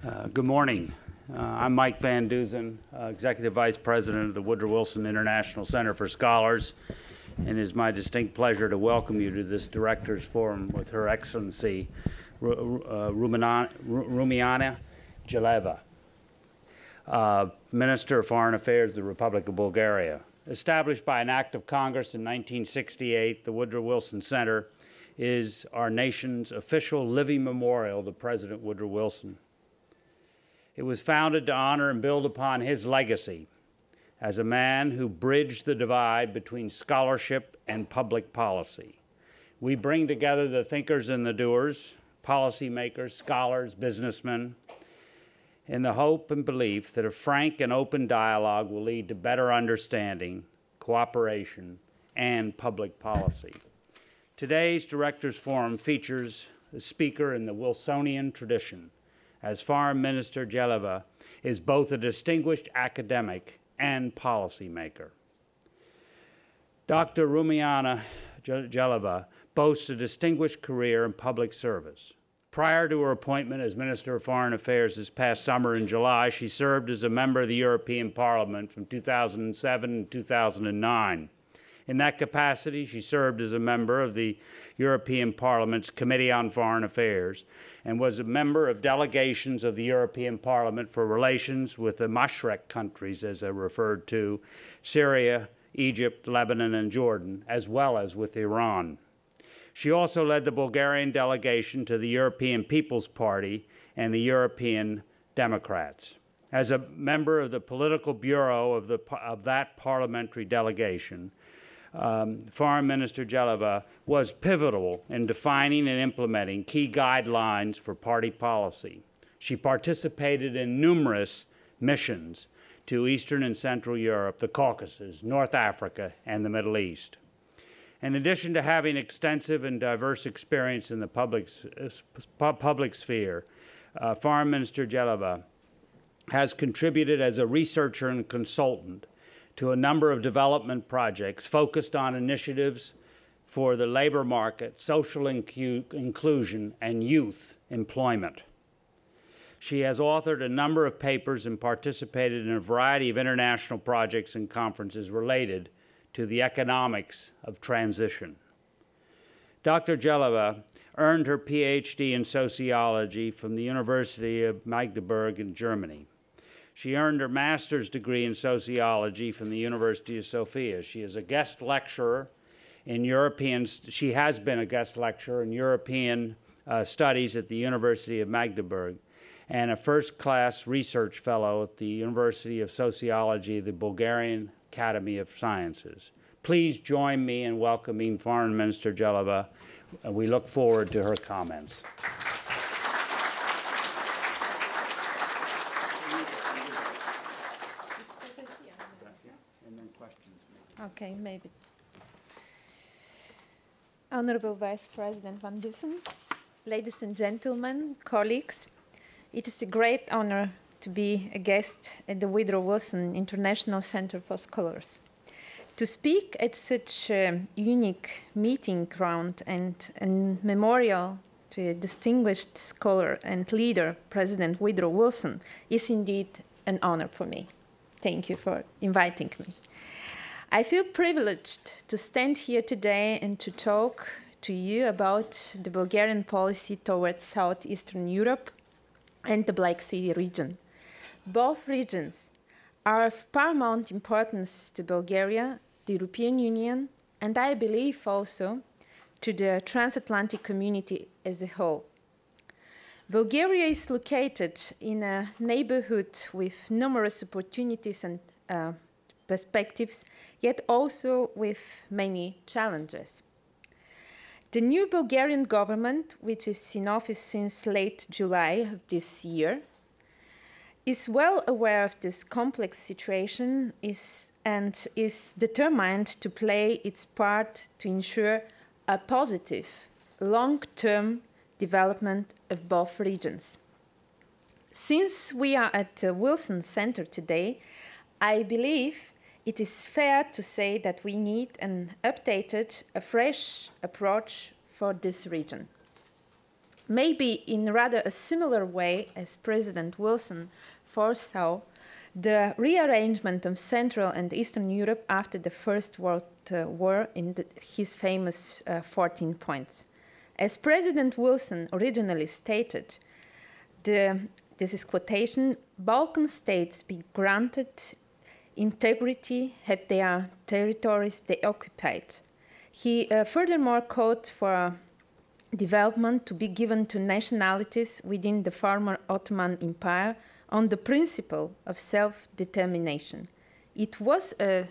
Good morning. I'm Mike Van Dusen, Executive Vice President of the Woodrow Wilson International Center for Scholars, and it is my distinct pleasure to welcome you to this Directors Forum with Her Excellency Rumiana Geleva, Minister of Foreign Affairs of the Republic of Bulgaria. Established by an act of Congress in 1968, the Woodrow Wilson Center is our nation's official living memorial to President Woodrow Wilson. It was founded to honor and build upon his legacy as a man who bridged the divide between scholarship and public policy. We bring together the thinkers and the doers, policymakers, scholars, businessmen, in the hope and belief that a frank and open dialogue will lead to better understanding, cooperation, and public policy. Today's Directors Forum features a speaker in the Wilsonian tradition, as Foreign Minister Geleva is both a distinguished academic and policymaker. Dr. Rumiana Geleva boasts a distinguished career in public service. Prior to her appointment as Minister of Foreign Affairs this past summer in July, she served as a member of the European Parliament from 2007 to 2009. In that capacity, she served as a member of the European Parliament's Committee on Foreign Affairs and was a member of delegations of the European Parliament for relations with the Mashrek countries, as they're referred to, Syria, Egypt, Lebanon, and Jordan, as well as with Iran. She also led the Bulgarian delegation to the European People's Party and the European Democrats. As a member of the political bureau of that parliamentary delegation, Foreign Minister Geleva was pivotal in defining and implementing key guidelines for party policy. She participated in numerous missions to Eastern and Central Europe, the Caucasus, North Africa, and the Middle East. In addition to having extensive and diverse experience in the public sphere, Foreign Minister Geleva has contributed as a researcher and consultant to a number of development projects focused on initiatives for the labor market, social inclusion, and youth employment. She has authored a number of papers and participated in a variety of international projects and conferences related to the economics of transition. Dr. Geleva earned her PhD in sociology from the University of Magdeburg in Germany. She earned her master's degree in sociology from the University of Sofia. She is a guest lecturer in she has been a guest lecturer in European studies at the University of Magdeburg and a first-class research fellow at the University of Sociology, the Bulgarian Academy of Sciences. Please join me in welcoming Foreign Minister Geleva. We look forward to her comments. Okay, maybe. Honorable Vice President Van Dusen, ladies and gentlemen, colleagues, it is a great honor to be a guest at the Woodrow Wilson International Center for Scholars. To speak at such a unique meeting ground and a memorial to a distinguished scholar and leader, President Woodrow Wilson, is indeed an honor for me. Thank you for inviting me. I feel privileged to stand here today and to talk to you about the Bulgarian policy towards Southeastern Europe and the Black Sea region. Both regions are of paramount importance to Bulgaria, the European Union, and I believe also to the transatlantic community as a whole. Bulgaria is located in a neighborhood with numerous opportunities and perspectives, yet also with many challenges. The new Bulgarian government, which is in office since late July of this year, is well aware of this complex situation and is determined to play its part to ensure a positive, long-term development of both regions. Since we are at the Wilson Center today, I believe it is fair to say that we need an updated, a fresh approach for this region. Maybe in rather a similar way as President Wilson foresaw the rearrangement of Central and Eastern Europe after the First World War in his famous 14 points. As President Wilson originally stated, this is quotation, Balkan states be granted integrity, have their territories they occupied. He furthermore called for development to be given to nationalities within the former Ottoman Empire on the principle of self-determination. It was an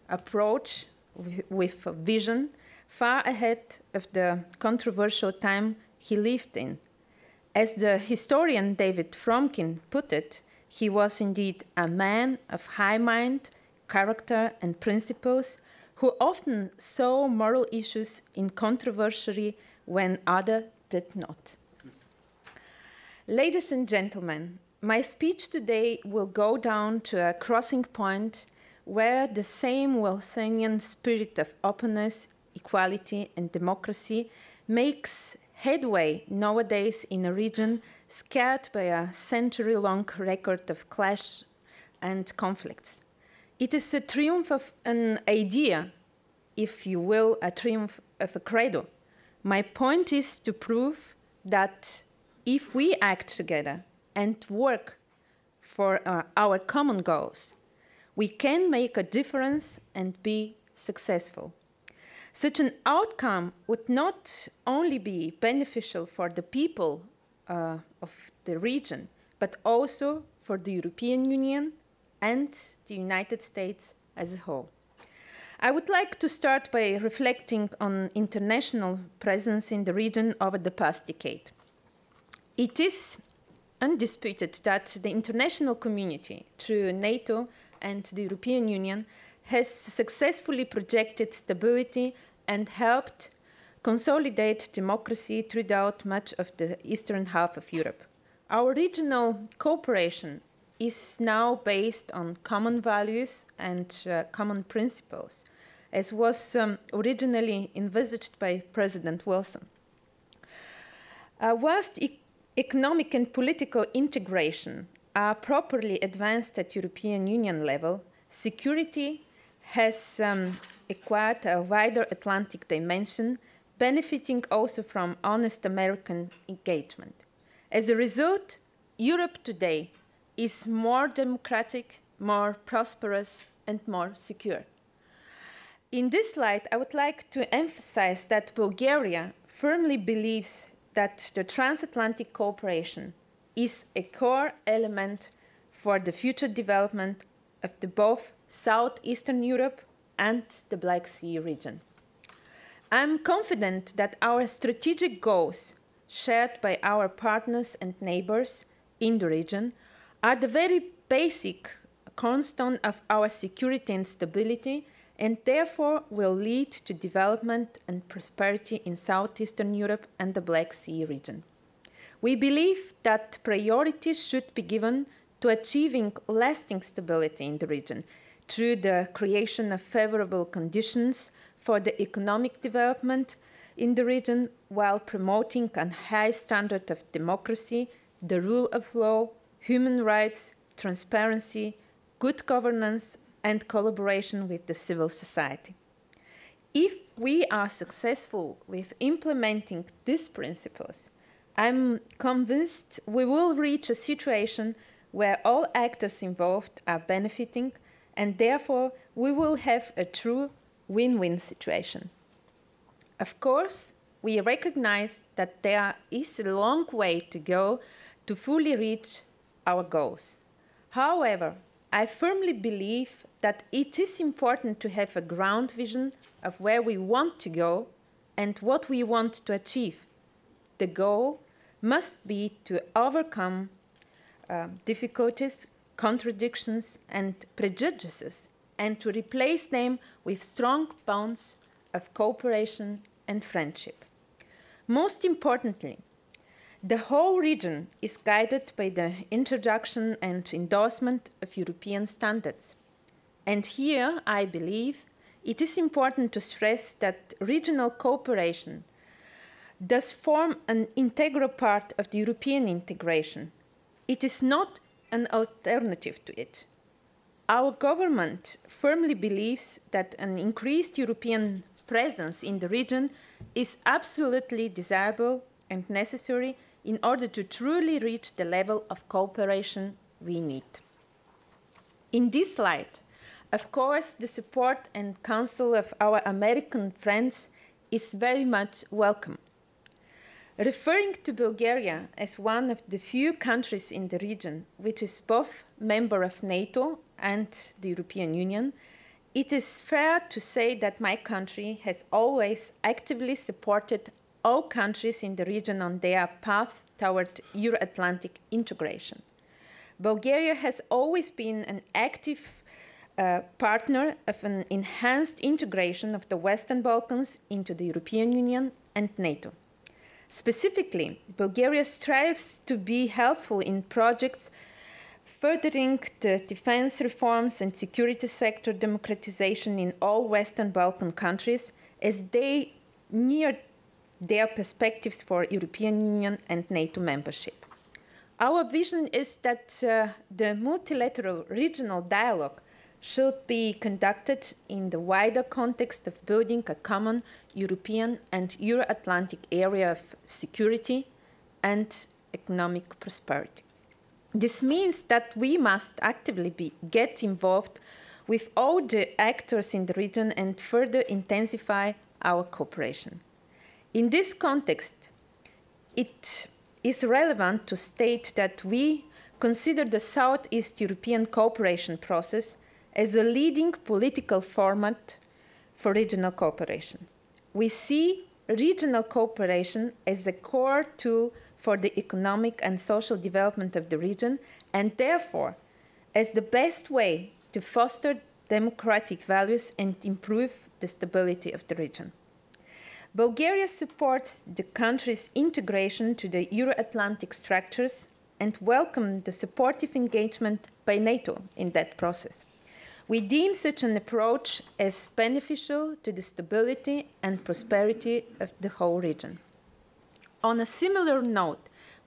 approach with a vision far ahead of the controversial time he lived in. As the historian David Fromkin put it, he was indeed a man of high mind, character, and principles who often saw moral issues in controversy when others did not. Ladies and gentlemen, my speech today will go down to a crossing point where the same Wilsonian spirit of openness, equality, and democracy makes headway nowadays in a region scarred by a century-long record of clash and conflicts. It is a triumph of an idea, if you will, a triumph of a credo. My point is to prove that if we act together and work for our common goals, we can make a difference and be successful. Such an outcome would not only be beneficial for the people of the region, but also for the European Union and the United States as a whole. I would like to start by reflecting on international presence in the region over the past decade. It is undisputed that the international community, through NATO and the European Union, has successfully projected stability and helped consolidate democracy throughout much of the eastern half of Europe. Our regional cooperation is now based on common values and common principles, as was originally envisaged by President Wilson. Whilst economic and political integration are properly advanced at European Union level, security has acquired a wider Atlantic dimension, benefiting also from honest American engagement. As a result, Europe today is more democratic, more prosperous, and more secure. In this light, I would like to emphasize that Bulgaria firmly believes that the transatlantic cooperation is a core element for the future development of both Southeastern Europe and the Black Sea region. I'm confident that our strategic goals, shared by our partners and neighbors in the region, are the very basic cornerstone of our security and stability, and therefore will lead to development and prosperity in Southeastern Europe and the Black Sea region. We believe that priority should be given to achieving lasting stability in the region through the creation of favorable conditions for the economic development in the region, while promoting a high standard of democracy, the rule of law, human rights, transparency, good governance, and collaboration with the civil society. If we are successful with implementing these principles, I'm convinced we will reach a situation where all actors involved are benefiting, and therefore we will have a true win-win situation. Of course, we recognize that there is a long way to go to fully reach our goals. However, I firmly believe that it is important to have a ground vision of where we want to go and what we want to achieve. The goal must be to overcome difficulties, contradictions, and prejudices, and to replace them with strong bonds of cooperation and friendship. Most importantly, the whole region is guided by the introduction and endorsement of European standards. And here, I believe, it is important to stress that regional cooperation does form an integral part of the European integration. It is not an alternative to it. Our government firmly believes that an increased European presence in the region is absolutely desirable and necessary in order to truly reach the level of cooperation we need. In this light, of course, the support and counsel of our American friends is very much welcome. Referring to Bulgaria as one of the few countries in the region which is both member of NATO and the European Union, it is fair to say that my country has always actively supported all countries in the region on their path toward Euro-Atlantic integration. Bulgaria has always been an active partner of an enhanced integration of the Western Balkans into the European Union and NATO. Specifically, Bulgaria strives to be helpful in projects furthering the defense reforms and security sector democratization in all Western Balkan countries as they near their perspectives for European Union and NATO membership. Our vision is that the multilateral regional dialogue should be conducted in the wider context of building a common European and Euro-Atlantic area of security and economic prosperity. This means that we must actively get involved with all the actors in the region and further intensify our cooperation. In this context, it is relevant to state that we consider the Southeast European cooperation process as a leading political format for regional cooperation. We see regional cooperation as a core tool for the economic and social development of the region, and therefore as the best way to foster democratic values and improve the stability of the region. Bulgaria supports the country's integration to the Euro-Atlantic structures and welcomes the supportive engagement by NATO in that process. We deem such an approach as beneficial to the stability and prosperity of the whole region. On a similar note,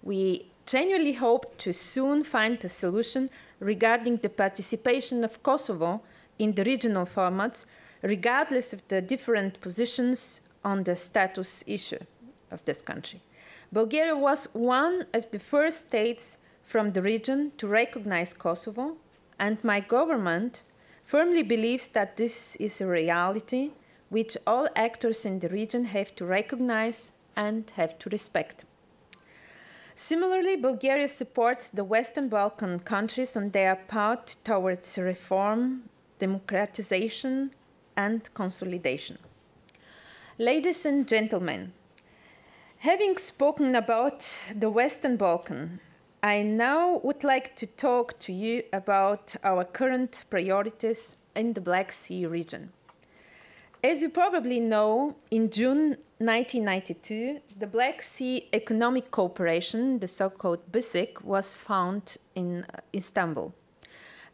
we genuinely hope to soon find a solution regarding the participation of Kosovo in the regional formats, regardless of the different positions on the status issue of this country. Bulgaria was one of the first states from the region to recognize Kosovo, and my government firmly believes that this is a reality which all actors in the region have to recognize and have to respect. Similarly, Bulgaria supports the Western Balkan countries on their path towards reform, democratization, and consolidation. Ladies and gentlemen, having spoken about the Western Balkans, I now would like to talk to you about our current priorities in the Black Sea region. As you probably know, in June 1992, the Black Sea Economic Cooperation, the so-called BISEC, was founded in Istanbul.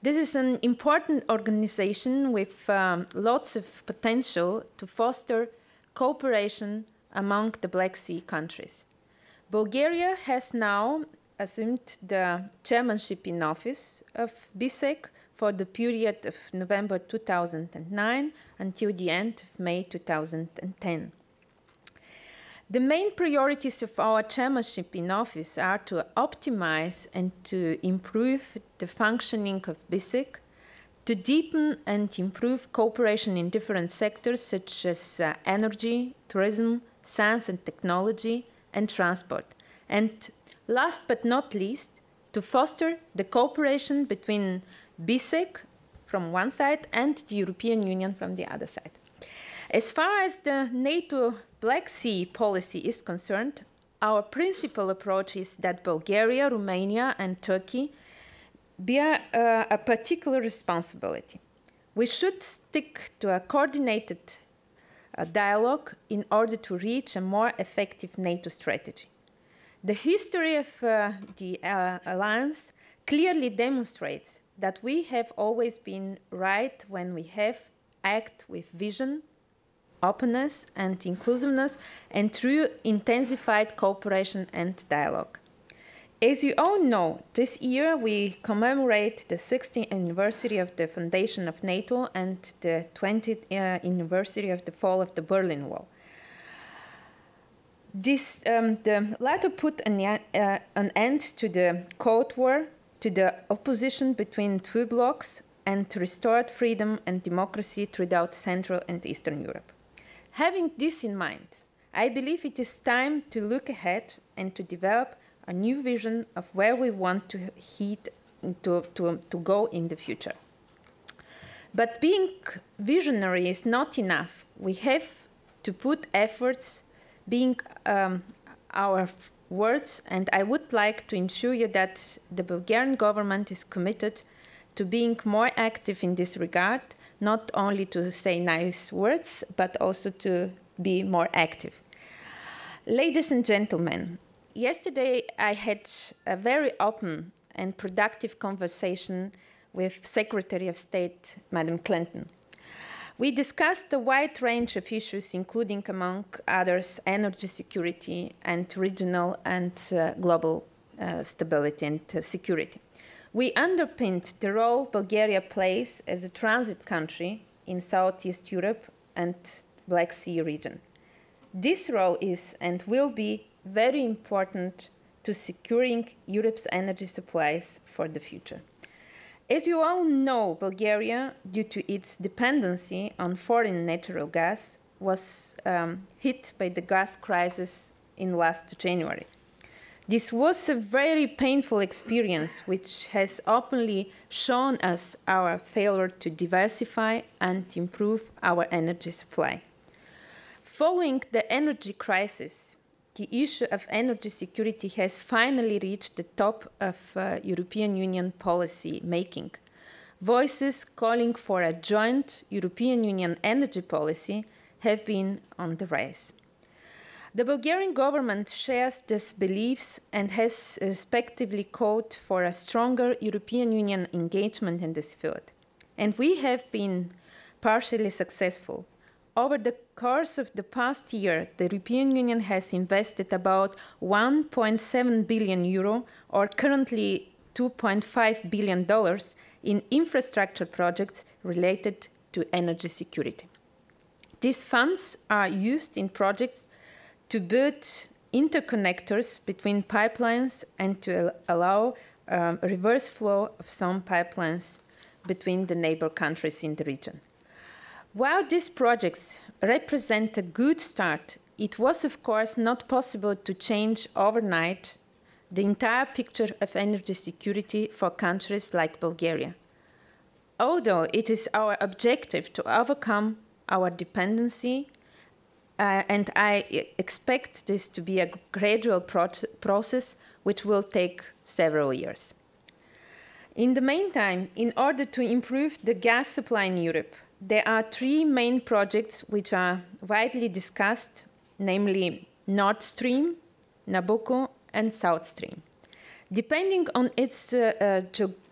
This is an important organization with lots of potential to foster cooperation among the Black Sea countries. Bulgaria has now assumed the chairmanship in office of BISEC for the period of November 2009 until the end of May 2010. The main priorities of our chairmanship in office are to optimize and to improve the functioning of BISEC, to deepen and improve cooperation in different sectors such as energy, tourism, science and technology, and transport. And last but not least, to foster the cooperation between BISEC from one side and the European Union from the other side. As far as the NATO Black Sea policy is concerned, our principal approach is that Bulgaria, Romania, and Turkey bear a particular responsibility. We should stick to a coordinated dialogue in order to reach a more effective NATO strategy. The history of the alliance clearly demonstrates that we have always been right when we have acted with vision openness and inclusiveness, and through intensified cooperation and dialogue. As you all know, this year we commemorate the 60th anniversary of the foundation of NATO and the 20th anniversary of the fall of the Berlin Wall. The latter put an end to the Cold War, to the opposition between two blocs, and restored freedom and democracy throughout Central and Eastern Europe. Having this in mind, I believe it is time to look ahead and to develop a new vision of where we want to go in the future. But being visionary is not enough. We have to put efforts being our words, and I would like to ensure you that the Bulgarian government is committed to being more active in this regard, not only to say nice words, but also to be more active. Ladies and gentlemen, yesterday I had a very open and productive conversation with Secretary of State, Madam Clinton. We discussed a wide range of issues, including, among others, energy security and regional and global stability and security. We underpinned the role Bulgaria plays as a transit country in Southeast Europe and Black Sea region. This role is and will be very important to securing Europe's energy supplies for the future. As you all know, Bulgaria, due to its dependency on foreign natural gas, was hit by the gas crisis in last January. This was a very painful experience, which has openly shown us our failure to diversify and improve our energy supply. Following the energy crisis, the issue of energy security has finally reached the top of European Union policy making. Voices calling for a joint European Union energy policy have been on the rise. The Bulgarian government shares these beliefs and has respectively called for a stronger European Union engagement in this field. And we have been partially successful. Over the course of the past year, the European Union has invested about 1.7 billion euro, or currently $2.5 billion, in infrastructure projects related to energy security. These funds are used in projects to build interconnectors between pipelines and to allow a reverse flow of some pipelines between the neighbor countries in the region. While these projects represent a good start, it was, of course, not possible to change overnight the entire picture of energy security for countries like Bulgaria. Although it is our objective to overcome our dependency, and I expect this to be a gradual process which will take several years. In the meantime, in order to improve the gas supply in Europe, there are three main projects which are widely discussed, namely Nord Stream, Nabucco, and South Stream. Depending on its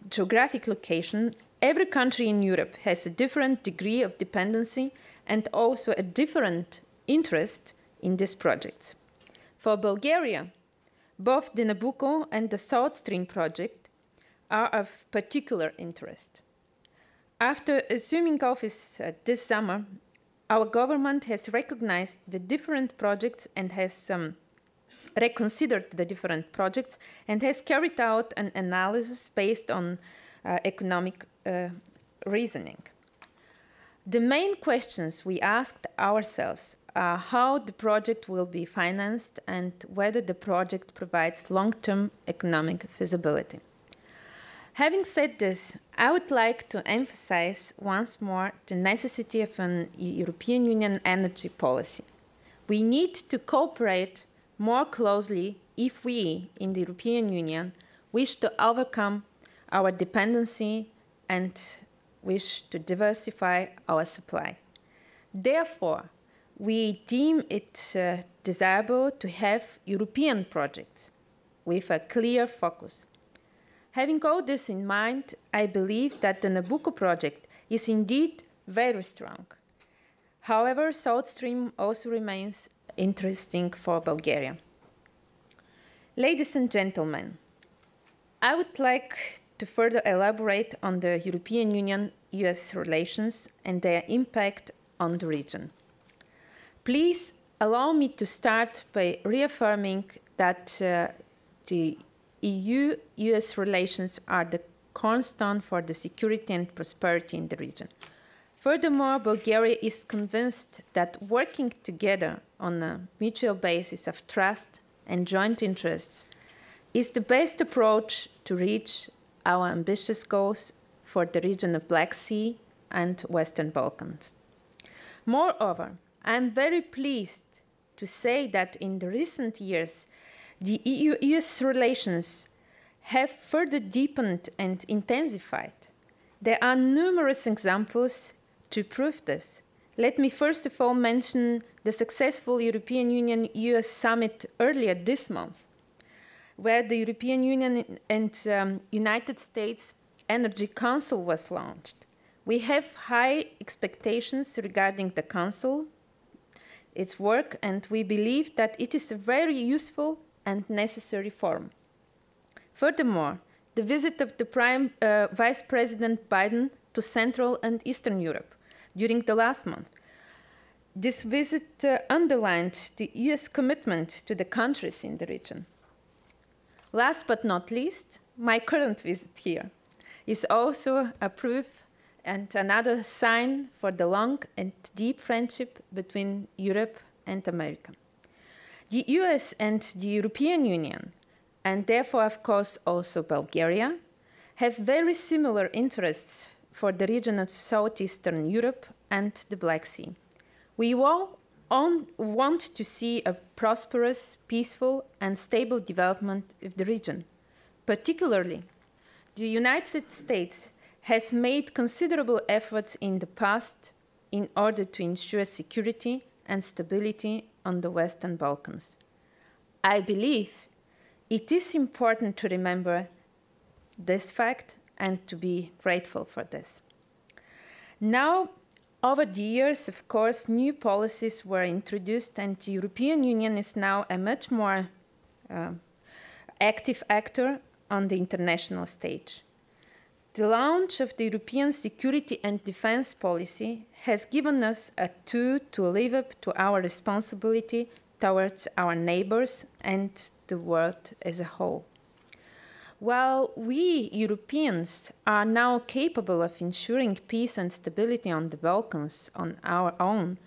geographic location, every country in Europe has a different degree of dependency and also a different interest in these projects. For Bulgaria, both the Nabucco and the South Stream project are of particular interest. After assuming office this summer, our government has recognized the different projects and has reconsidered the different projects and has carried out an analysis based on economic reasoning. The main questions we asked ourselves are how the project will be financed and whether the project provides long-term economic feasibility. Having said this, I would like to emphasize once more the necessity of an European Union energy policy. We need to cooperate more closely if we, in the European Union, wish to overcome our dependency and wish to diversify our supply. Therefore, we deem it desirable to have European projects with a clear focus. Having all this in mind, I believe that the Nabucco project is indeed very strong. However, South Stream also remains interesting for Bulgaria. Ladies and gentlemen, I would like to further elaborate on the European Union-US relations and their impact on the region. Please allow me to start by reaffirming that the EU-US relations are the cornerstone for the security and prosperity in the region. Furthermore, Bulgaria is convinced that working together on a mutual basis of trust and joint interests is the best approach to reach our ambitious goals for the region of Black Sea and Western Balkans. Moreover, I am very pleased to say that in the recent years, the EU-US relations have further deepened and intensified. There are numerous examples to prove this. Let me first of all mention the successful European Union-US summit earlier this month, where the European Union and United States Energy Council was launched. We have high expectations regarding the Council, its work, and we believe that it is a very useful and necessary forum. Furthermore, the visit of the Vice President Biden to Central and Eastern Europe during the last month. This visit underlined the US commitment to the countries in the region. Last but not least, my current visit here is also a proof and another sign for the long and deep friendship between Europe and America. The US and the European Union, and therefore, of course, also Bulgaria, have very similar interests for the region of Southeastern Europe and the Black Sea. We all want to see a prosperous, peaceful, and stable development of the region. Particularly, the United States has made considerable efforts in the past in order to ensure security and stability on the Western Balkans. I believe it is important to remember this fact and to be grateful for this. Now, over the years, of course, new policies were introduced, and the European Union is now a much more active actor on the international stage. The launch of the European security and defense policy has given us a tool to live up to our responsibility towards our neighbors and the world as a whole. While we Europeans are now capable of ensuring peace and stability on the Balkans on our own,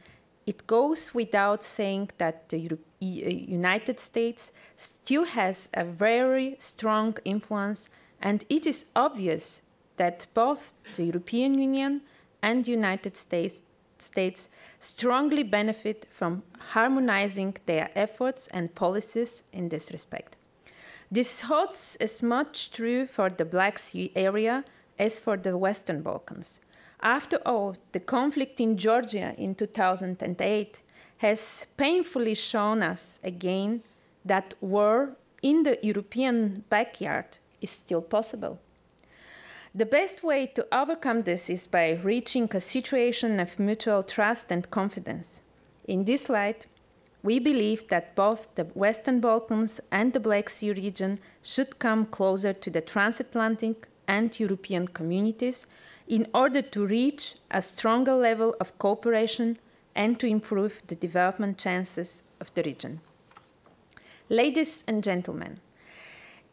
it goes without saying that the United States still has a very strong influence, and it is obvious that both the European Union and the United States strongly benefit from harmonizing their efforts and policies in this respect. This holds as much true for the Black Sea area as for the Western Balkans. After all, the conflict in Georgia in 2008 has painfully shown us again that war in the European backyard is still possible. The best way to overcome this is by reaching a situation of mutual trust and confidence. In this light, we believe that both the Western Balkans and the Black Sea region should come closer to the transatlantic and European communities in order to reach a stronger level of cooperation and to improve the development chances of the region. Ladies and gentlemen,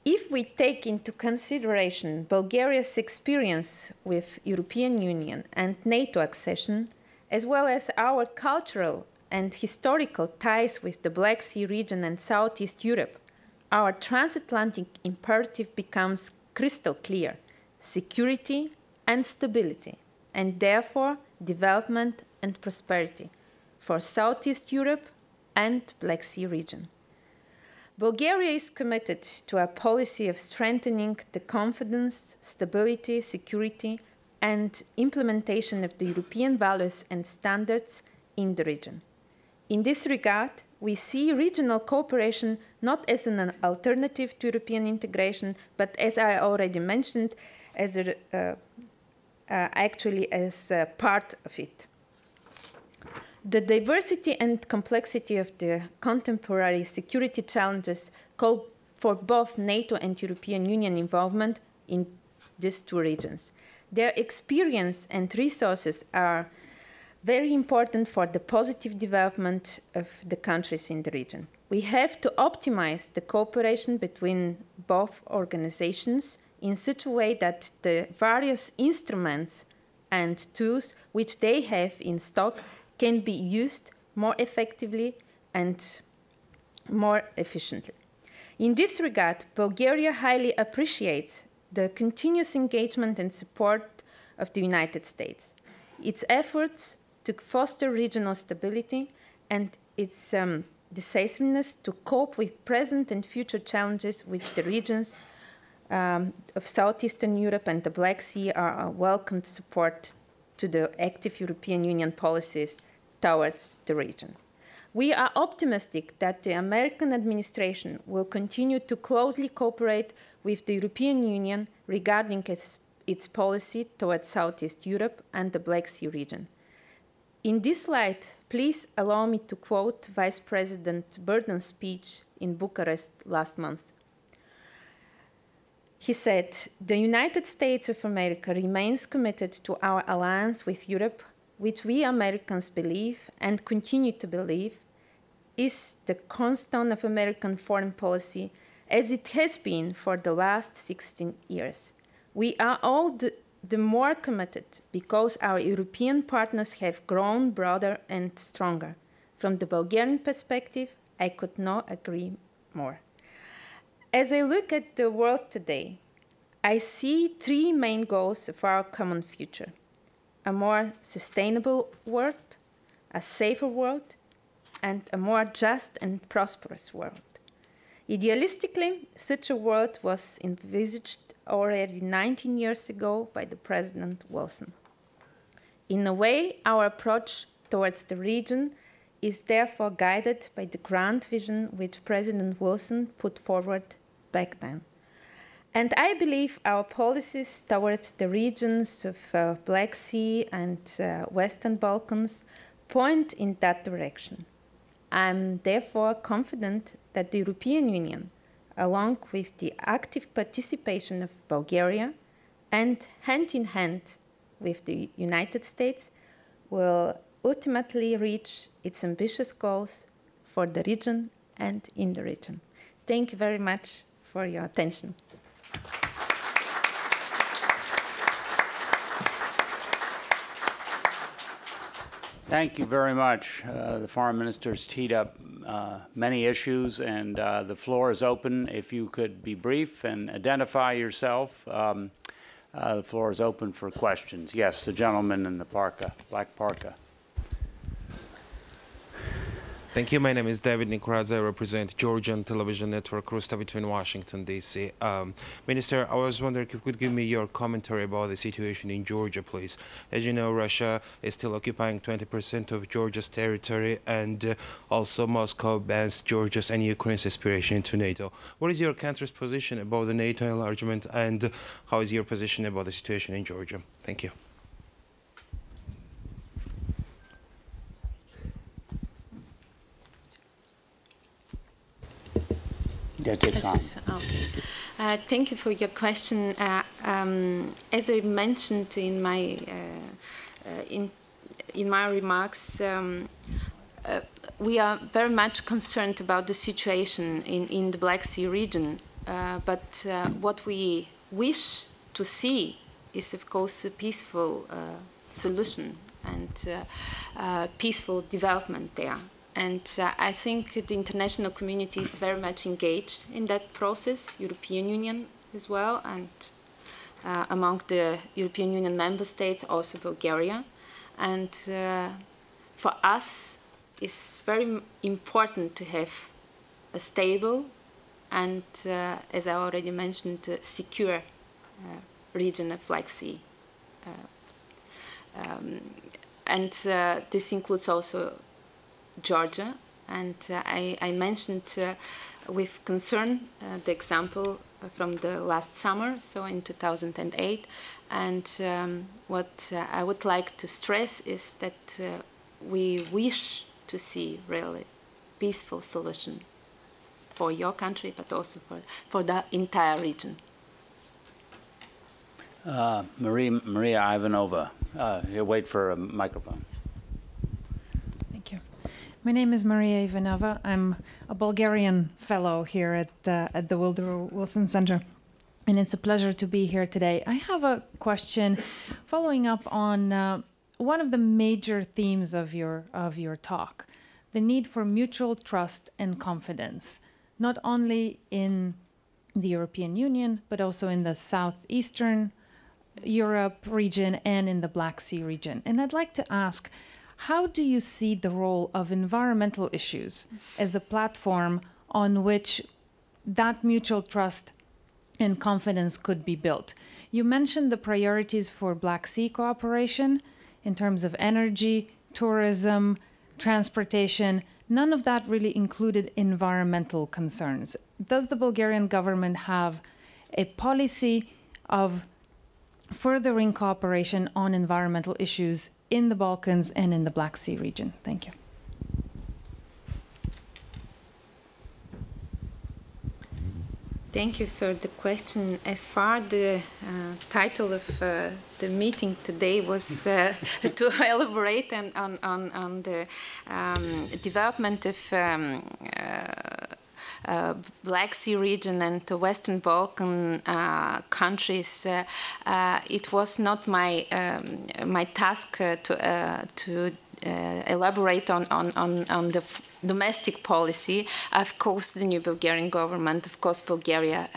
if we take into consideration Bulgaria's experience with European Union and NATO accession, as well as our cultural and historical ties with the Black Sea region and Southeast Europe, our transatlantic imperative becomes crystal clear: security and stability, and therefore development and prosperity for Southeast Europe and Black Sea region. Bulgaria is committed to a policy of strengthening the confidence, stability, security, and implementation of the European values and standards in the region. In this regard, we see regional cooperation not as an alternative to European integration, but as I already mentioned, as actually as a part of it. The diversity and complexity of the contemporary security challenges call for both NATO and European Union involvement in these two regions. Their experience and resources are very important for the positive development of the countries in the region. We have to optimize the cooperation between both organizations in such a way that the various instruments and tools which they have in stock can be used more effectively and more efficiently. In this regard, Bulgaria highly appreciates the continuous engagement and support of the United States, its efforts to foster regional stability, and its decisiveness to cope with present and future challenges which the regions of Southeastern Europe and the Black Sea are a welcomed support to the active European Union policies towards the region. We are optimistic that the American administration will continue to closely cooperate with the European Union regarding its policy towards Southeast Europe and the Black Sea region. In this light, please allow me to quote Vice President Biden's speech in Bucharest last month. He said, "The United States of America remains committed to our alliance with Europe, which we Americans believe and continue to believe is the cornerstone of American foreign policy as it has been for the last 16 years. We are all the more committed because our European partners have grown broader and stronger. From the Bulgarian perspective, I could not agree more." As I look at the world today, I see three main goals of our common future: a more sustainable world, a safer world, and a more just and prosperous world. Idealistically, such a world was envisaged already 19 years ago by the President Wilson. In a way, our approach towards the region is therefore guided by the grand vision which President Wilson put forward back then. And I believe our policies towards the regions of Black Sea and Western Balkans point in that direction. I'm therefore confident that the European Union, along with the active participation of Bulgaria and hand in hand with the United States, will ultimately reach its ambitious goals for the region and in the region. Thank you very much for your attention. Thank you very much. The Foreign Minister's teed up many issues, and the floor is open. If you could be brief and identify yourself, the floor is open for questions. Yes, the gentleman in the parka, black parka. Thank you. My name is David Nikoradze. I represent Georgian television network Rustavito in Washington, D.C. Minister, I was wondering if you could give me your commentary about the situation in Georgia, please. As you know, Russia is still occupying 20% of Georgia's territory, and also Moscow bans Georgia's and Ukraine's aspiration into NATO. What is your country's position about the NATO enlargement, and how is your position about the situation in Georgia? Thank you. Thank you for your question. As I mentioned in my remarks, we are very much concerned about the situation in the Black Sea region. But what we wish to see is, of course, a peaceful solution and peaceful development there. And I think the international community is very much engaged in that process, European Union as well, and among the European Union member states, also Bulgaria. And for us, it's very important to have a stable and, as I already mentioned, secure region of Black Sea. And this includes also Georgia, and I mentioned with concern the example from the last summer, so in 2008, and what I would like to stress is that we wish to see really peaceful solution for your country, but also for the entire region. Maria Ivanova. Here, wait for a microphone. Thank you. My name is Maria Ivanova. I'm a Bulgarian fellow here at the Woodrow Wilson Center, and it's a pleasure to be here today. I have a question following up on one of the major themes of your talk, the need for mutual trust and confidence, not only in the European Union, but also in the southeastern Europe region and in the Black Sea region. And I'd like to ask, how do you see the role of environmental issues as a platform on which that mutual trust and confidence could be built? You mentioned the priorities for Black Sea cooperation in terms of energy, tourism, transportation. None of that really included environmental concerns. Does the Bulgarian government have a policy of furthering cooperation on environmental issues in the Balkans and in the Black Sea region? Thank you. Thank you for the question. As far as the title of the meeting today was to elaborate on the development of Black Sea region and the Western Balkan countries, it was not my my task to elaborate on the domestic policy. Of course, the new Bulgarian government, of course, Bulgaria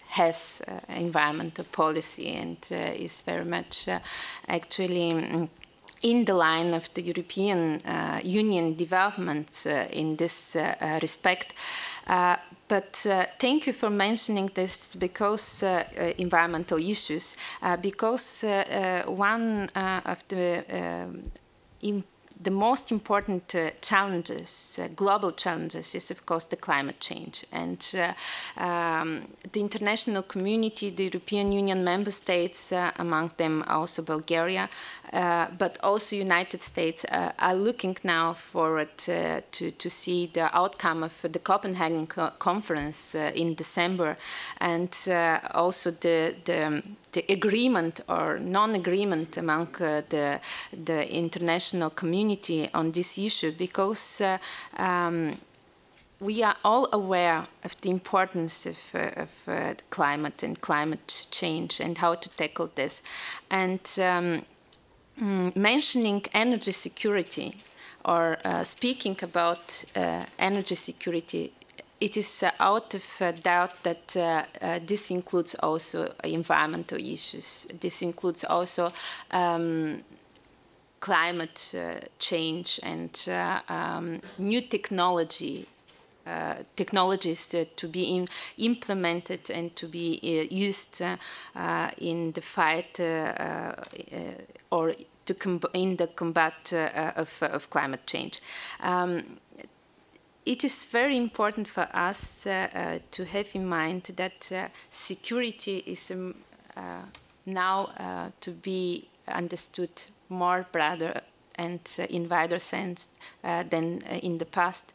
has environmental policy and is very much actually in the line of the European Union development in this respect. But thank you for mentioning this, because environmental issues, because one of the most important challenges, global challenges, is of course the climate change. And the international community, the European Union member states, among them also Bulgaria, but also United States, are looking now forward to see the outcome of the Copenhagen conference in December, and also the agreement or non-agreement among the international community on this issue, because we are all aware of the importance of climate and climate change and how to tackle this. And mentioning energy security or speaking about energy security, it is out of doubt that this includes also environmental issues. This includes also climate change and new technologies to be implemented and to be used in the fight or in the combat of climate change. It is very important for us to have in mind that security is now to be understood more broader and in wider sense than in the past,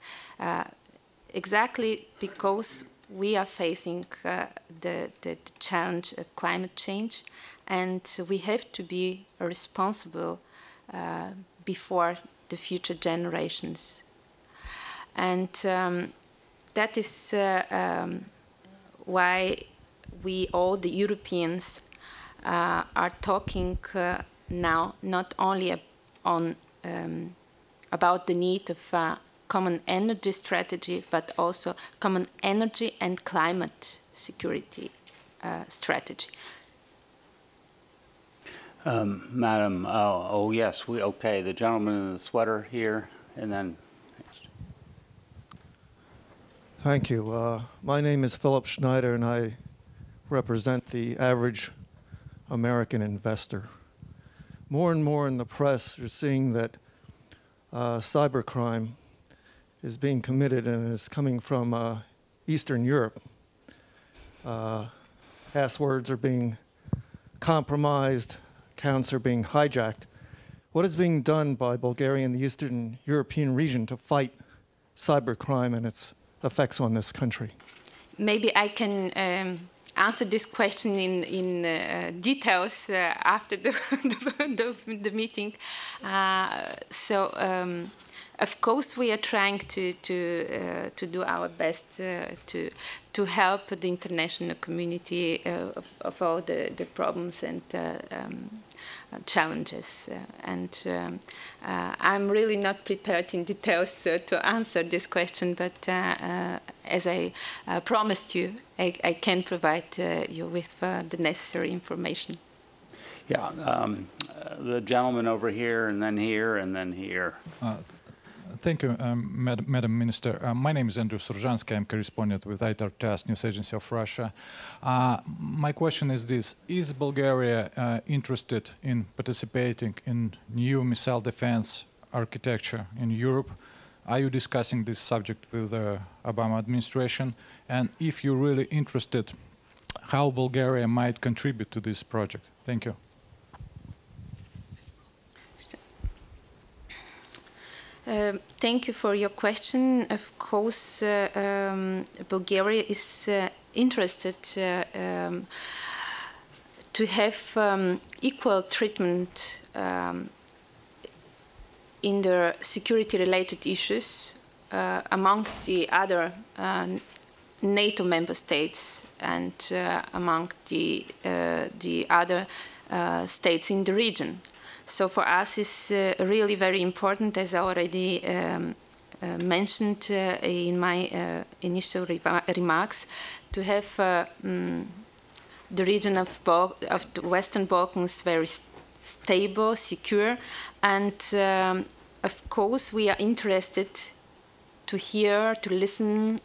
exactly because we are facing the challenge of climate change, and we have to be responsible before the future generations. And that is why we, all the Europeans, are talking now not only about the need of a common energy strategy, but also common energy and climate security strategy. Madam, oh yes, okay, the gentleman in the sweater here, and then. Thank you. My name is Philip Schneider, and I represent the average American investor. More and more in the press, you're seeing that cybercrime is being committed and is coming from Eastern Europe. Passwords are being compromised, accounts are being hijacked. what is being done by Bulgaria and the Eastern European region to fight cybercrime and its effects on this country? Maybe I can answer this question in details after the meeting. Of course, we are trying to do our best to help the international community of all the problems and challenges. I'm really not prepared in details to answer this question, but as I promised you, I can provide you with the necessary information. Yeah, the gentleman over here, and then here, and then here. Thank you, Madam Minister. My name is Andrew Surzhansky. I'm correspondent with ITAR-TASS, News Agency of Russia. My question is this: is Bulgaria interested in participating in new missile defense architecture in Europe? Are you discussing this subject with the Obama administration? And if you're really interested, how Bulgaria might contribute to this project? Thank you. Thank you for your question. Of course, Bulgaria is interested to have equal treatment in the security-related issues among the other NATO member states and among the other states in the region. So for us, it's really very important, as I already mentioned in my initial remarks, to have the region of the Western Balkans very stable, secure, and of course we are interested to hear, to listen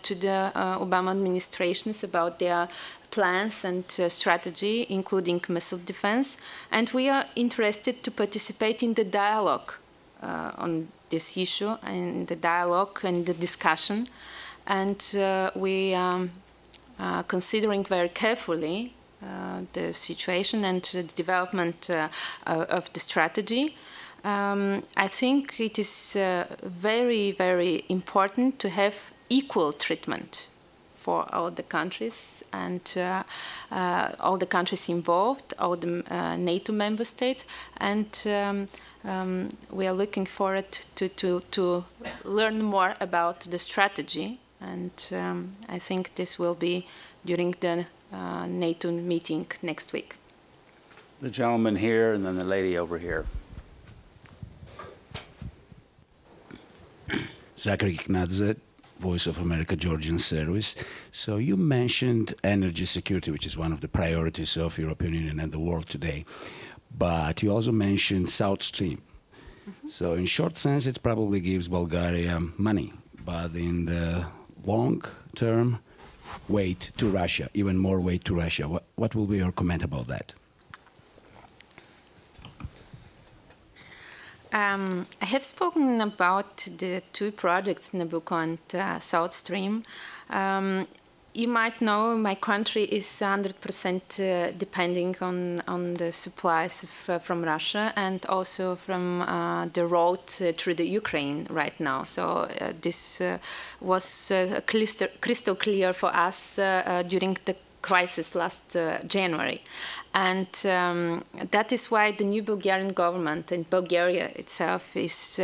to the Obama administrations about their plans and strategy, including missile defense. And we are interested to participate in the dialogue on this issue, and the dialogue and the discussion. And we are considering very carefully the situation and the development of the strategy. I think it is very, very important to have equal treatment for all the countries and all the countries involved, all the NATO member states, and we are looking forward to learn more about the strategy, and I think this will be during the NATO meeting next week. The gentleman here and then the lady over here. Zachary Knadze, Voice of America Georgian Service. So you mentioned energy security, which is one of the priorities of European Union and the world today. But you also mentioned South Stream. Mm-hmm. So in short sense, it probably gives Bulgaria money. But in the long term, weight to Russia, even more weight to Russia. What will be your comment about that? I have spoken about the two projects, Nabucco and South Stream. You might know my country is 100% depending on the supplies from Russia and also from the road through the Ukraine right now. So this was crystal clear for us during the crisis last January. And that is why the new Bulgarian government and Bulgaria itself is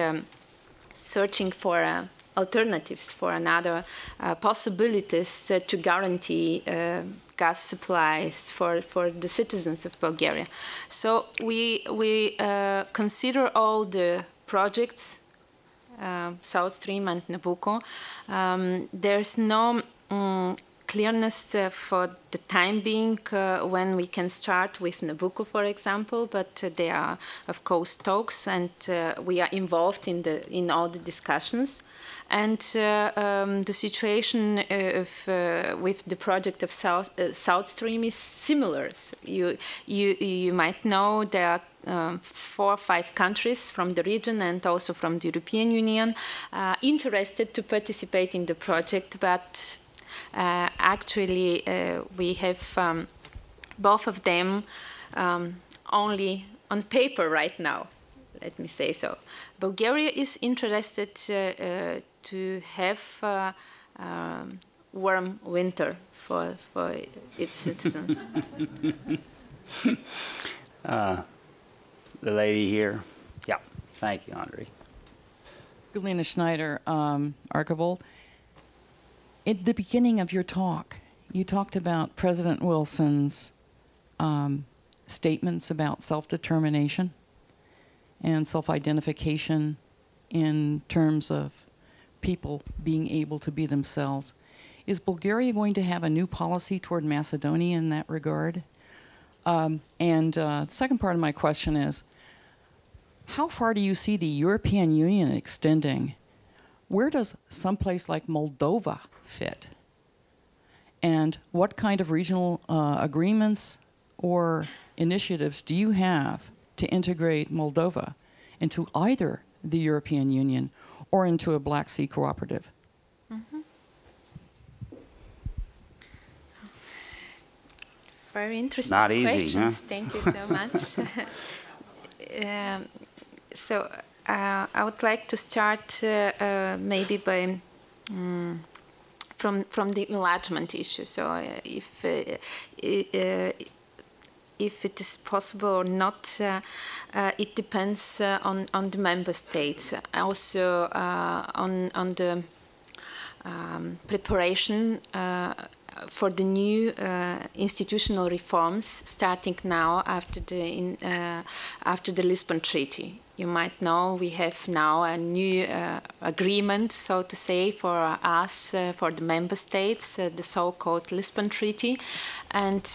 searching for alternatives, for another possibilities to guarantee gas supplies for the citizens of Bulgaria. So we consider all the projects, South Stream and Nabucco. There's no clearness for the time being when we can start with Nabucco, for example, but there are, of course, talks, and we are involved in all the discussions. And the situation with the project of South Stream is similar. So you might know there are 4 or 5 countries from the region and also from the European Union interested to participate in the project, but actually we have both of them only on paper right now. let me say so. Bulgaria is interested to have warm winter for its citizens. The lady here. Yeah, thank you, Andre. Galina Schneider, Archibald. At the beginning of your talk, you talked about President Wilson's statements about self-determination and self-identification in terms of people being able to be themselves. Is Bulgaria going to have a new policy toward Macedonia in that regard? The second part of my question is, how far do you see the European Union extending? Where does someplace like Moldova fit? And what kind of regional agreements or initiatives do you have to integrate Moldova into either the European Union or into a Black Sea cooperative? Mm-hmm. Very interesting questions. Huh? Thank you so much. I would like to start maybe by from the enlargement issue. So if it is possible or not, it depends on the member states. Also on the preparation for the new institutional reforms starting now after the Lisbon Treaty. You might know we have now a new agreement, so to say, for us, for the member states, the so-called Lisbon Treaty, and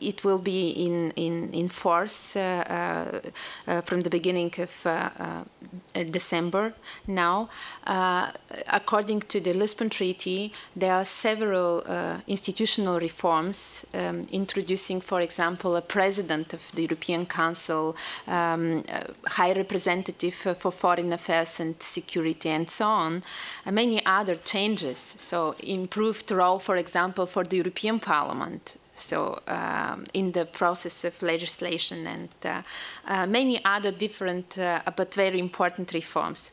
it will be in force from the beginning of December now. According to the Lisbon Treaty, there are several institutional reforms introducing, for example, a president of the European Council, high representative for foreign affairs and security, and so on, and many other changes. So improved role, for example, for the European Parliament. So in the process of legislation and many other different but very important reforms.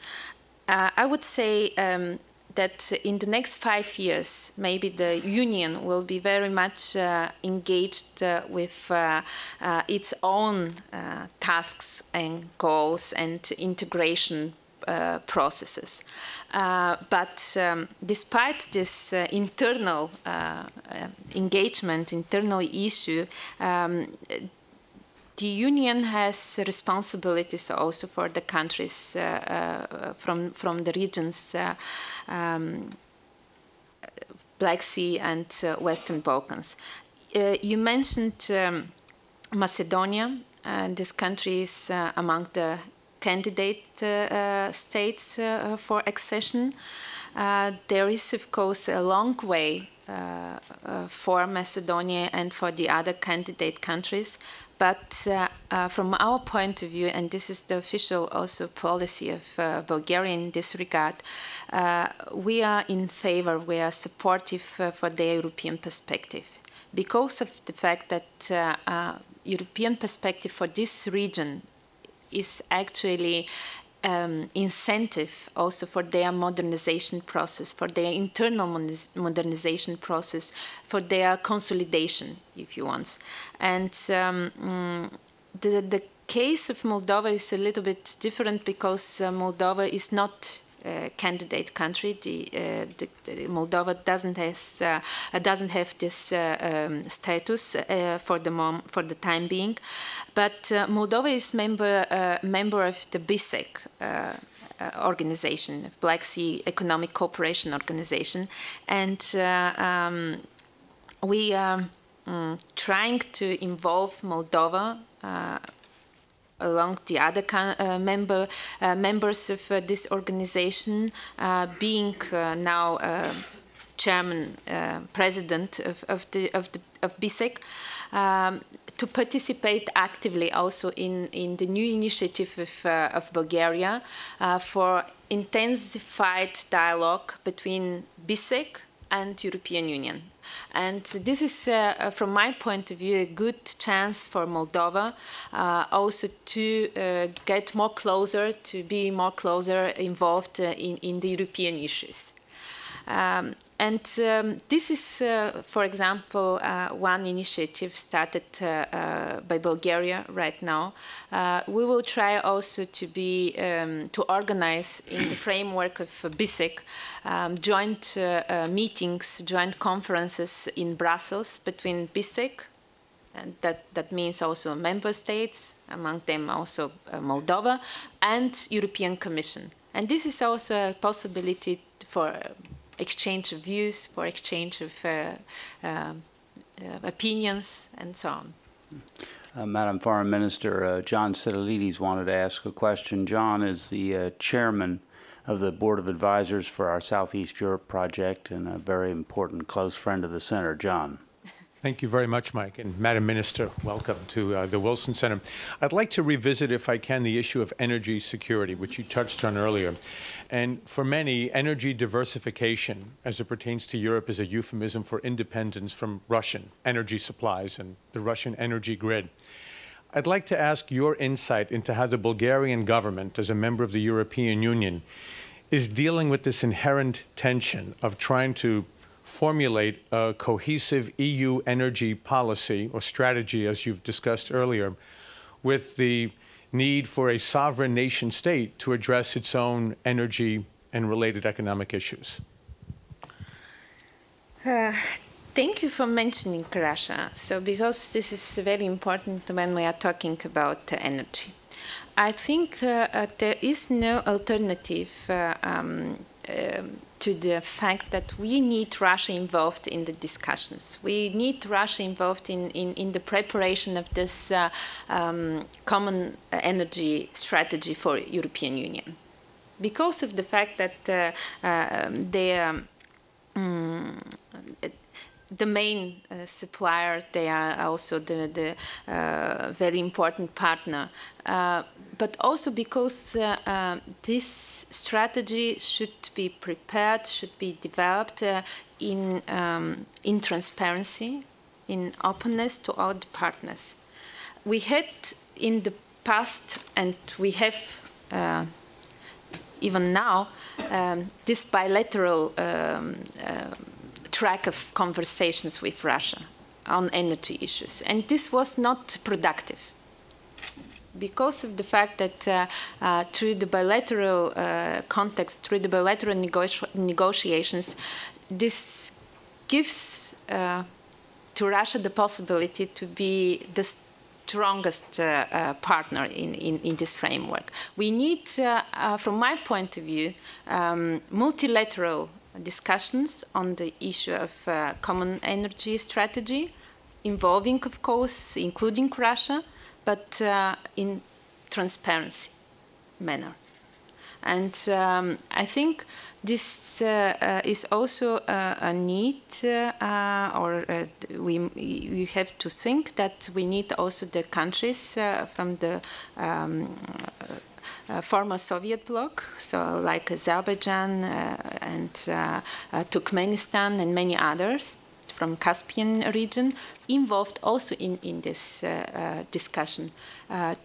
I would say that in the next 5 years, maybe the Union will be very much engaged with its own tasks and goals and integration processes. But despite this internal engagement, internal issue, the Union has responsibilities also for the countries from the regions Black Sea and Western Balkans. You mentioned Macedonia, and this country is among the candidate states for accession. There is, of course, a long way for Macedonia and for the other candidate countries. But from our point of view, and this is the official also policy of Bulgaria in this regard, we are in favor, we are supportive for the European perspective. Because of the fact that European perspective for this region is actually incentive also for their modernization process, for their internal modernization process, for their consolidation, if you want. And the case of Moldova is a little bit different because Moldova is not a candidate country. Moldova doesn't have this status for the time being, but Moldova is member of the BISEC organization, of Black Sea Economic Cooperation Organization, and we are trying to involve Moldova along the other members of this organization, being now chairman, president of BISEC, to participate actively also in the new initiative of Bulgaria for intensified dialogue between BISEC and European Union. And this is, from my point of view, a good chance for Moldova also to get more closer, to be more closer involved in the European issues. This is, for example, one initiative started by Bulgaria right now. We will try also to be to organize in the framework of BISEC joint meetings, joint conferences in Brussels between BISEC, and that means also member states, among them also Moldova, and European Commission. And this is also a possibility for exchange of views, for exchange of opinions, and so on. Madam Foreign Minister, John Sidelides wanted to ask a question. John is the chairman of the Board of Advisors for our Southeast Europe project and a very important close friend of the Center. John. Thank you very much, Mike. And Madam Minister, welcome to the Wilson Center. I'd like to revisit, if I can, the issue of energy security, which you touched on earlier. And for many, energy diversification, as it pertains to Europe, is a euphemism for independence from Russian energy supplies and the Russian energy grid. I'd like to ask your insight into how the Bulgarian government, as a member of the European Union, is dealing with this inherent tension of trying to formulate a cohesive EU energy policy or strategy, as you've discussed earlier, with the need for a sovereign nation state to address its own energy and related economic issues. Thank you for mentioning Russia. So, because this is very important when we are talking about energy. I think there is no alternative to the fact that we need Russia involved in the discussions. We need Russia involved in the preparation of this common energy strategy for European Union. Because of the fact that the main supplier, they are also the very important partner, but also because this strategy should be prepared, should be developed in transparency, in openness to all the partners. We had in the past, and we have even now, this bilateral track of conversations with Russia on energy issues, and this was not productive, because of the fact that through the bilateral context, through the bilateral negotiations, this gives to Russia the possibility to be the strongest partner in this framework. We need, from my point of view, multilateral discussions on the issue of common energy strategy, involving, of course, including Russia, but in transparency manner. And I think this is also a need, we have to think that we need also the countries from the former Soviet bloc, so like Azerbaijan and Turkmenistan and many others from Caspian region, involved also in this discussion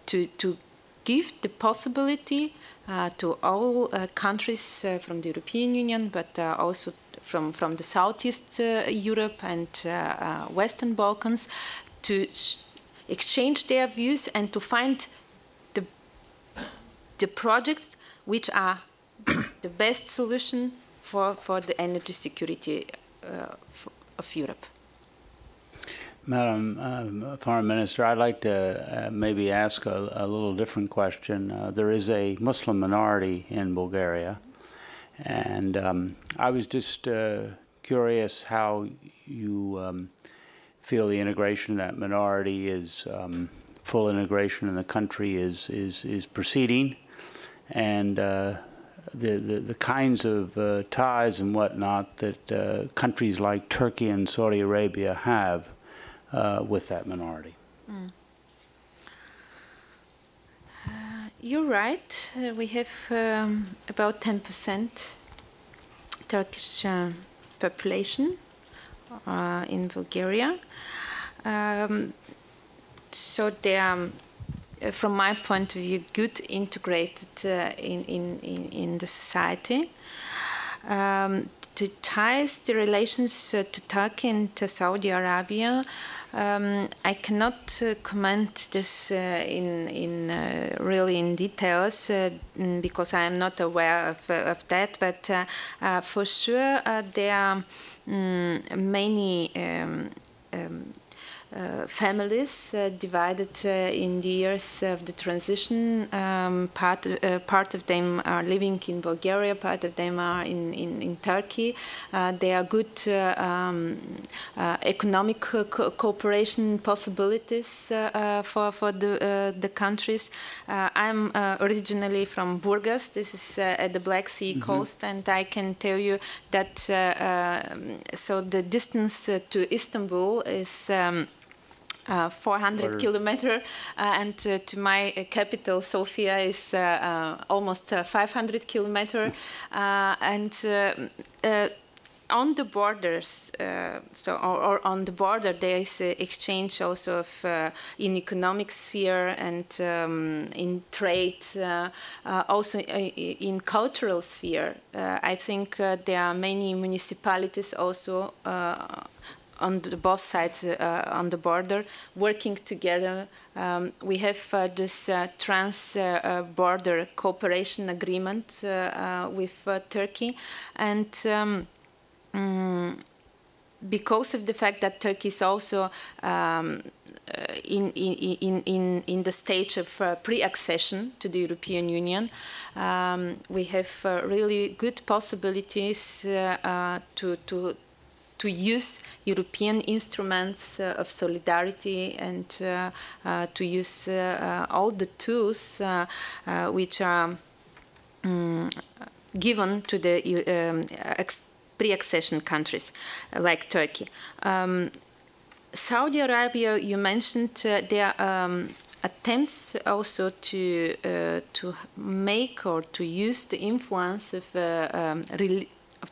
to give the possibility to all countries from the European Union, but also from the Southeast Europe and Western Balkans, to exchange their views and to find the projects which are the best solution for the energy security of Europe. Madam Foreign Minister, I'd like to maybe ask a little different question. There is a Muslim minority in Bulgaria, and I was just curious how you feel the integration of that minority is, full integration in the country is proceeding, and the kinds of ties and whatnot that countries like Turkey and Saudi Arabia have with that minority. You're right. We have about 10% Turkish population in Bulgaria. So they are, from my point of view, good integrated in the society. The ties, the relations to Turkey and to Saudi Arabia, I cannot comment this really in details because I am not aware of that. But for sure, there are many families divided in the years of the transition. Part of them are living in Bulgaria, part of them are in Turkey. There are good economic cooperation possibilities for the countries. I'm originally from Bourgas. This is at the Black Sea coast, and I can tell you that so the distance to Istanbul is 400 kilometers, and to my capital, Sofia, is almost 500 kilometers. And on the borders, or on the border, there is exchange also of in economic sphere and in trade, also in cultural sphere. I think there are many municipalities also on both sides on the border, working together. We have this trans-border cooperation agreement with Turkey, and because of the fact that Turkey is also in the stage of pre-accession to the European Union, we have really good possibilities to use European instruments of solidarity and to use all the tools which are given to the pre-accession countries like Turkey. Saudi Arabia, you mentioned, there are attempts also to make or to use the influence of the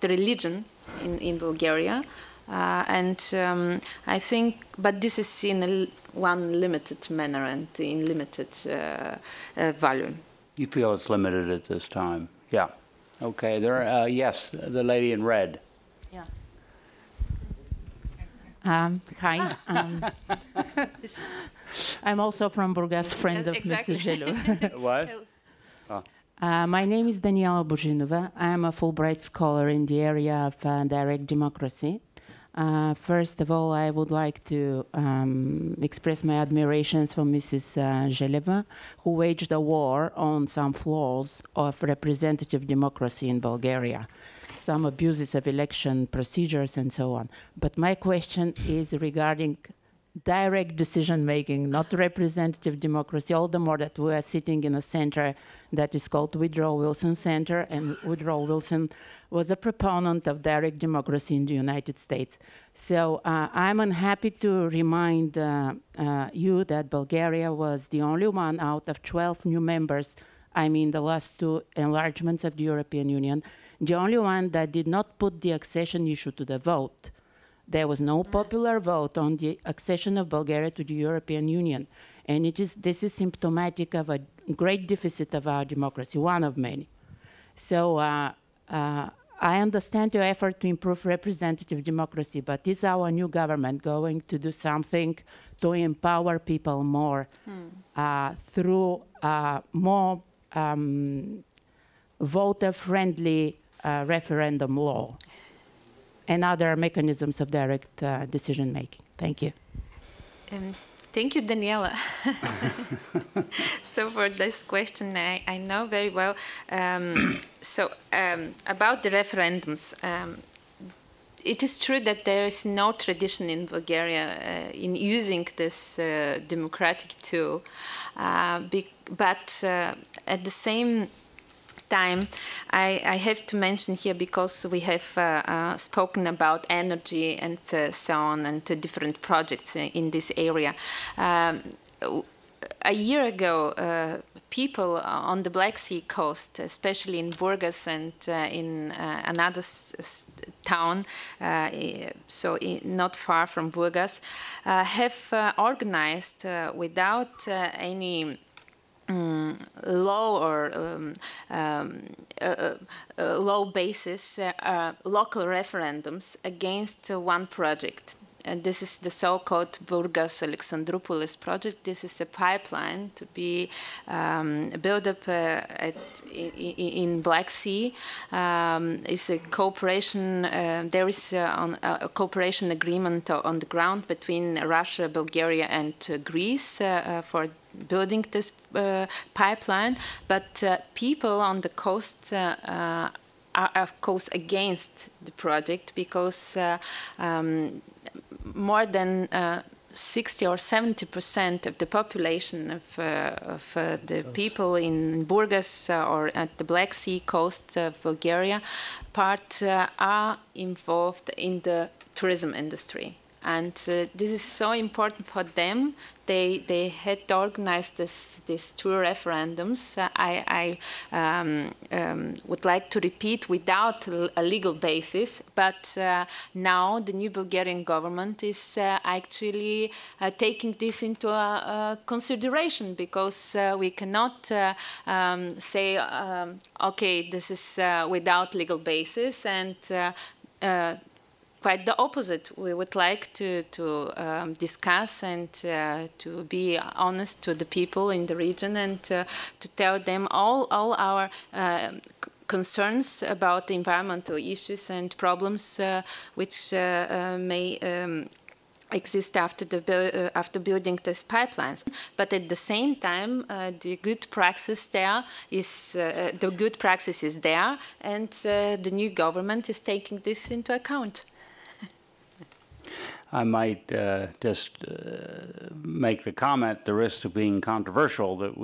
religion in Bulgaria, and I think, but this is in one limited manner and in limited volume. You feel it's limited at this time? Yeah. Okay. There. Yes, the lady in red. Yeah. Hi. I'm also from Bourgas, friend of Mr. Gelou. What? My name is Daniela Buzhinova. I'm a Fulbright scholar in the area of direct democracy. First of all, I would like to express my admirations for Mrs. Geleva, who waged a war on some flaws of representative democracy in Bulgaria, some abuses of election procedures and so on. But my question is regarding direct decision-making, not representative democracy, all the more that we are sitting in a center that is called Woodrow Wilson Center, and Woodrow Wilson was a proponent of direct democracy in the United States. So I'm unhappy to remind you that Bulgaria was the only one out of 12 new members, I mean the last two enlargements of the European Union, the only one that did not put the accession issue to the vote. There was no popular vote on the accession of Bulgaria to the European Union. And this is symptomatic of a great deficit of our democracy, one of many. So I understand your effort to improve representative democracy, but is our new government going to do something to empower people more through more voter-friendly referendum law and other mechanisms of direct decision-making? Thank you. Thank you, Daniela. So for this question, I know very well. About the referendums, it is true that there is no tradition in Bulgaria in using this democratic tool, but at the same time, I have to mention here, because we have spoken about energy and so on, and different projects in this area. A year ago, people on the Black Sea coast, especially in Bourgas and in another town, not far from Bourgas, have organized without any low or low basis local referendums against one project. And this is the so-called Bourgas Alexandroupolis project. This is a pipeline to be built up in Black Sea. It's a cooperation. There is a cooperation agreement on the ground between Russia, Bulgaria, and Greece for building this pipeline. But people on the coast are, of course, against the project because more than 60 or 70% of the population of the people in Bourgas or at the Black Sea coast of Bulgaria are involved in the tourism industry. And this is so important for them. They had organized these two referendums. I would like to repeat without a legal basis, but now the new Bulgarian government is actually taking this into consideration because we cannot say, okay, this is without legal basis and quite the opposite. We would like to discuss and to be honest to the people in the region and to tell them all our concerns about the environmental issues and problems which may exist after building these pipelines. But at the same time, the good practice there is there, and the new government is taking this into account. I might just make the comment, the risk of being controversial, that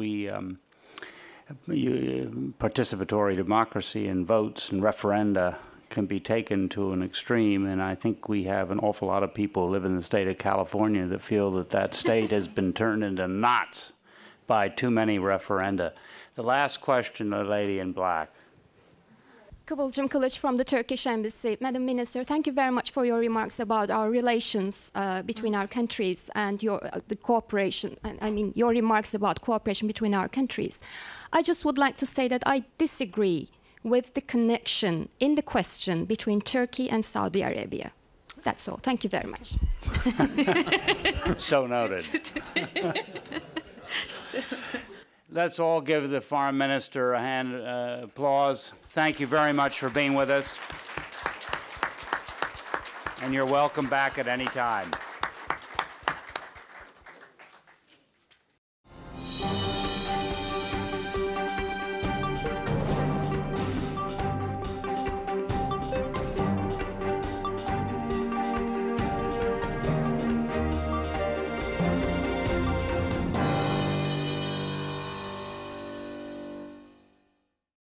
participatory democracy and votes and referenda can be taken to an extreme, and I think we have an awful lot of people who live in the state of California that feel that that state has been turned into knots by too many referenda. The last question, the lady in black. Kıvılcım Kılıç from the Turkish Embassy. Madam Minister, thank you very much for your remarks about our relations between our countries and the cooperation, I mean your remarks about cooperation between our countries. I just would like to say that I disagree with the connection in the question between Turkey and Saudi Arabia. That's all. Thank you very much. So noted. Let's all give the Foreign Minister a hand applause. Thank you very much for being with us. And you're welcome back at any time.